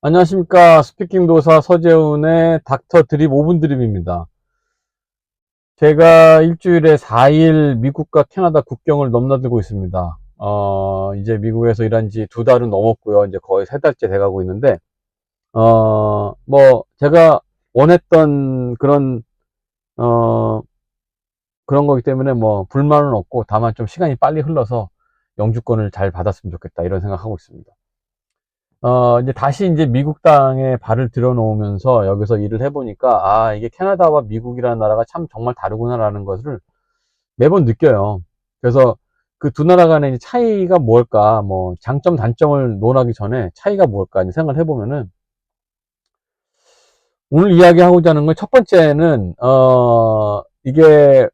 안녕하십니까. 스피킹 도사 서재훈의 닥터 드립 5분 드립입니다. 제가 일주일에 4일 미국과 캐나다 국경을 넘나들고 있습니다. 이제 미국에서 일한 지 2달은 넘었고요. 이제 거의 3달째 돼가고 있는데, 제가 원했던 어, 그런 거기 때문에 불만은 없고, 다만 좀 시간이 빨리 흘러서 영주권을 잘 받았으면 좋겠다. 이런 생각하고 있습니다. 이제 다시 이제 미국 땅에 발을 들여놓으면서 여기서 일을 해보니까, 이게 캐나다와 미국이라는 나라가 참 정말 다르구나라는 것을 매번 느껴요. 그래서 그 두 나라 간의 차이가 뭘까, 장점, 단점을 논하기 전에 차이가 뭘까 이제 생각을 해보면은, 오늘 이야기하고자 하는 건 첫 번째는, 이게,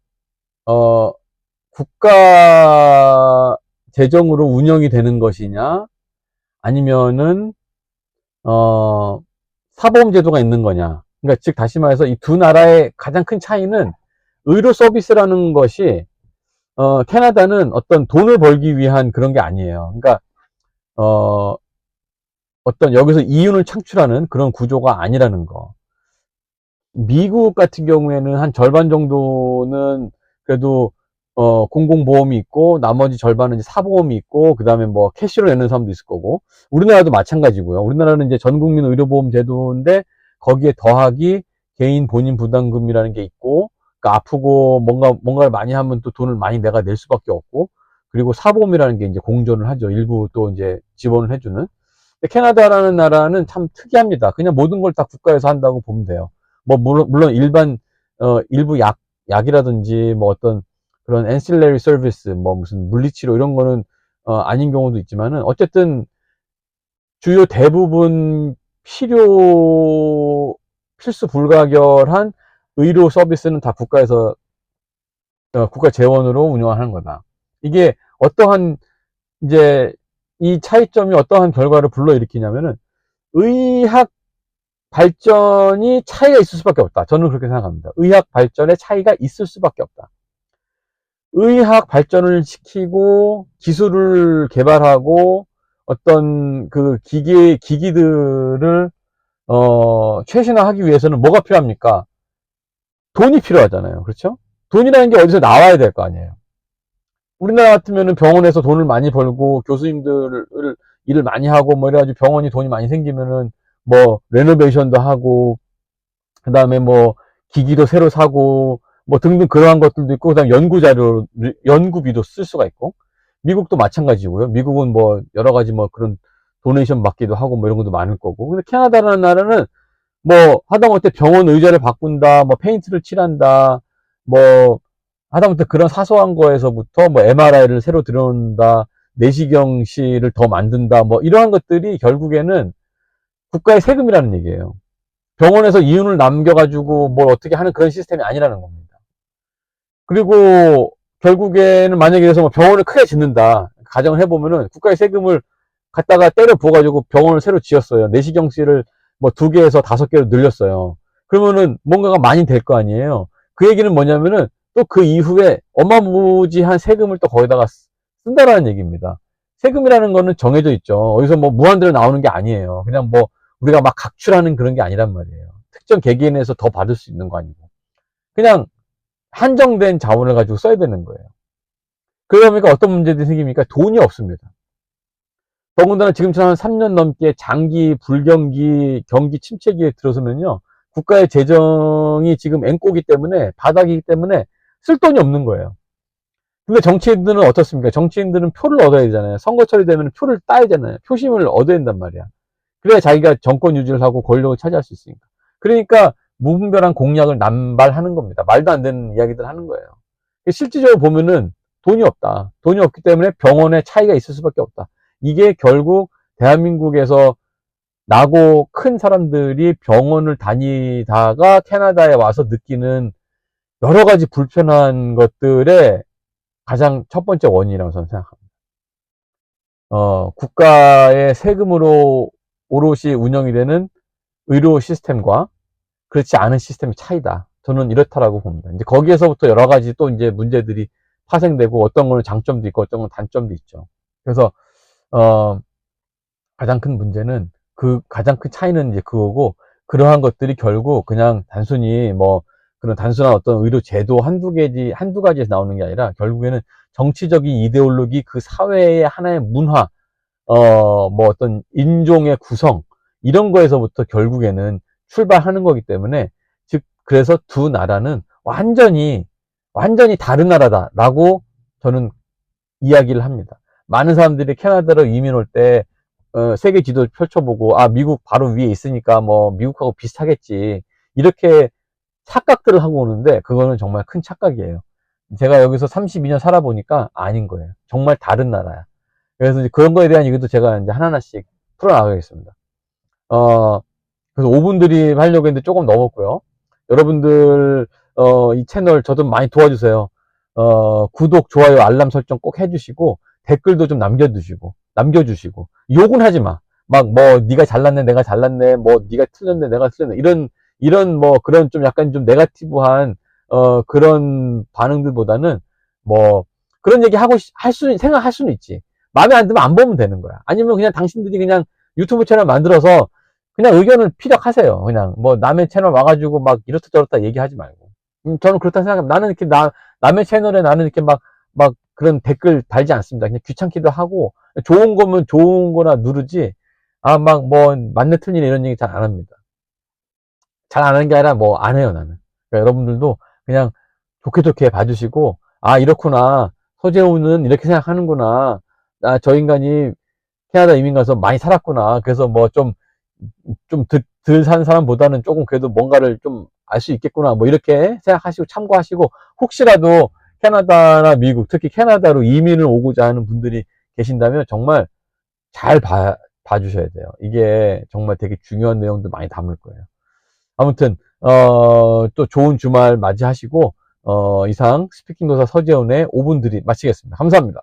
어, 국가 재정으로 운영이 되는 것이냐, 아니면은, 어, 사보험제도가 있는 거냐. 그러니까 즉 다시 말해서 이 두 나라의 가장 큰 차이는 의료 서비스라는 것이 캐나다는 어떤 돈을 벌기 위한 그런 게 아니에요. 그러니까 어, 어떤 여기서 이윤을 창출하는 그런 구조가 아니라는 거. 미국 같은 경우에는 한 절반 정도는 그래도 공공보험이 있고 나머지 절반은 이제 사보험이 있고 그다음에 뭐 캐시로 내는 사람도 있을 거고 우리나라도 마찬가지고요. 우리나라는 이제 전국민 의료보험 제도인데 거기에 더하기 개인 본인 부담금이라는 게 있고 그러니까 아프고 뭔가를 많이 하면 또 돈을 많이 내가 낼 수밖에 없고 그리고 사보험이라는 게 이제 공존을 하죠. 일부 또 이제 지원을 해주는. 근데 캐나다라는 나라는 참 특이합니다. 그냥 모든 걸 다 국가에서 한다고 보면 돼요. 물론 일부 약이라든지 뭐 어떤 그런 엔실러리 서비스, 뭐 무슨 물리치료 이런 거는 아닌 경우도 있지만은 어쨌든 주요 대부분 필수 불가결한 의료 서비스는 다 국가에서 국가 재원으로 운영하는 거다. 이게 어떠한 이제 이 차이점이 어떠한 결과를 불러일으키냐면은 의학 발전이 차이가 있을 수밖에 없다. 저는 그렇게 생각합니다. 의학 발전에 차이가 있을 수밖에 없다. 의학 발전을 시키고 기술을 개발하고 어떤 그 기기들을 최신화하기 위해서는 뭐가 필요합니까? 돈이 필요하잖아요. 그렇죠? 돈이라는 게 어디서 나와야 될 거 아니에요. 우리나라 같으면 병원에서 돈을 많이 벌고 교수님들 일을 많이 하고 뭐 이래가지고 병원이 돈이 많이 생기면은 뭐 레노베이션도 하고 그 다음에 뭐 기기도 새로 사고 뭐 등등 그러한 것들도 있고 그다음에 연구비도 쓸 수가 있고 미국도 마찬가지고요. 미국은 뭐 여러 가지 뭐 그런 도네이션 받기도 하고 뭐 이런 것도 많을 거고 근데 캐나다라는 나라는 뭐 하다못해 병원 의자를 바꾼다 뭐 페인트를 칠한다 뭐 하다못해 그런 사소한 거에서부터 뭐 MRI를 새로 들여놓는다 내시경실을 더 만든다 뭐 이러한 것들이 결국에는 국가의 세금이라는 얘기예요. 병원에서 이윤을 남겨가지고 뭘 어떻게 하는 그런 시스템이 아니라는 겁니다. 그리고 결국에는 만약에 그래서 뭐 병원을 크게 짓는다. 가정을 해보면은 국가의 세금을 갖다가 때려 부어가지고 병원을 새로 지었어요. 내시경실을 뭐 2개에서 5개로 늘렸어요. 그러면은 뭔가가 많이 될 거 아니에요. 그 얘기는 뭐냐면은 또 그 이후에 어마무지한 세금을 또 거기다가 쓴다라는 얘기입니다. 세금이라는 거는 정해져 있죠. 어디서 뭐 무한대로 나오는 게 아니에요. 그냥 뭐 우리가 막 각출하는 그런 게 아니란 말이에요. 특정 개개인에서 더 받을 수 있는 거 아니고. 그냥 한정된 자원을 가지고 써야 되는 거예요. 그러다 보니까 어떤 문제들이 생깁니까? 돈이 없습니다. 더군다나 지금처럼 3년 넘게 장기 경기 침체기에 들어서면요. 국가의 재정이 지금 앵꼬기 때문에, 바닥이기 때문에 쓸 돈이 없는 거예요. 근데 정치인들은 어떻습니까? 정치인들은 표를 얻어야 되잖아요. 선거철이 되면 표를 따야 되잖아요. 표심을 얻어야 된단 말이야. 그래야 자기가 정권 유지를 하고 권력을 차지할 수 있으니까. 그러니까 무분별한 공약을 남발하는 겁니다. 말도 안 되는 이야기들 하는 거예요. 실질적으로 보면은 돈이 없다. 돈이 없기 때문에 병원에 차이가 있을 수밖에 없다. 이게 결국 대한민국에서 나고 큰 사람들이 병원을 다니다가 캐나다에 와서 느끼는 여러 가지 불편한 것들의 가장 첫 번째 원인이라고 저는 생각합니다. 국가의 세금으로 오롯이 운영이 되는 의료 시스템과 그렇지 않은 시스템의 차이다. 저는 이렇다라고 봅니다. 이제 거기에서부터 여러 가지 또 이제 문제들이 파생되고 어떤 거는 장점도 있고 어떤 건 단점도 있죠. 그래서 어, 가장 큰 문제는 그 가장 큰 차이는 이제 그거고, 그러한 것들이 결국 그냥 단순히 뭐 그런 단순한 어떤 의료 제도 한두 가지에서 나오는 게 아니라 결국에는 정치적인 이데올로기, 그 사회의 하나의 문화, 뭐 어떤 인종의 구성, 이런 거에서부터 결국에는 출발하는 거기 때문에, 즉, 그래서 두 나라는 완전히 다른 나라다라고 저는 이야기를 합니다. 많은 사람들이 캐나다로 이민 올 때, 세계 지도 펼쳐보고, 아, 미국 바로 위에 있으니까 뭐, 미국하고 비슷하겠지. 이렇게 착각들을 하고 오는데, 그거는 정말 큰 착각이에요. 제가 여기서 32년 살아보니까 아닌 거예요. 정말 다른 나라야. 그래서 이제 그런 거에 대한 얘기도 제가 이제 하나하나씩 풀어나가겠습니다. 어, 그래서 5분 드립 하려고 했는데 조금 넘었고요. 여러분들, 이 채널 저도 많이 도와주세요. 구독, 좋아요, 알람 설정 꼭 해주시고, 댓글도 좀 남겨주시고, 욕은 하지 마. 막, 뭐, 네가 잘났네, 내가 잘났네, 뭐, 네가 틀렸네, 내가 틀렸네. 이런, 뭐, 그런 좀 약간 좀 네거티브한, 그런 반응들보다는, 뭐, 그런 얘기 생각할 수는 있지. 마음에 안 들면 안 보면 되는 거야. 아니면 그냥 당신들이 그냥 유튜브 채널 만들어서 그냥 의견을 피력하세요. 그냥 뭐 남의 채널 와가지고 막 이렇다 저렇다 얘기하지 말고. 저는 그렇다 생각합니다. 나는 이렇게 남의 채널에 나는 이렇게 막 그런 댓글 달지 않습니다. 그냥 귀찮기도 하고, 좋은 거면 좋은 거나 누르지, 아, 막 뭐 맞네 틀리네 이런 얘기 잘 안 합니다. 잘 안 하는 게 아니라 뭐 안 해요, 나는. 그러니까 여러분들도 그냥 좋게 봐주시고, 아, 이렇구나. 서재훈은 이렇게 생각하는구나. 저 인간이 캐나다 이민 가서 많이 살았구나. 그래서 뭐 덜 산 사람보다는 조금 그래도 뭔가를 좀 알 수 있겠구나. 뭐 이렇게 생각하시고 참고하시고, 혹시라도 캐나다나 미국, 특히 캐나다로 이민을 오고자 하는 분들이 계신다면 정말 잘 봐주셔야 돼요. 이게 정말 되게 중요한 내용들 많이 담을 거예요. 아무튼, 또 좋은 주말 맞이하시고, 이상 스피킹 도사 서재훈의 5분 드립 마치겠습니다. 감사합니다.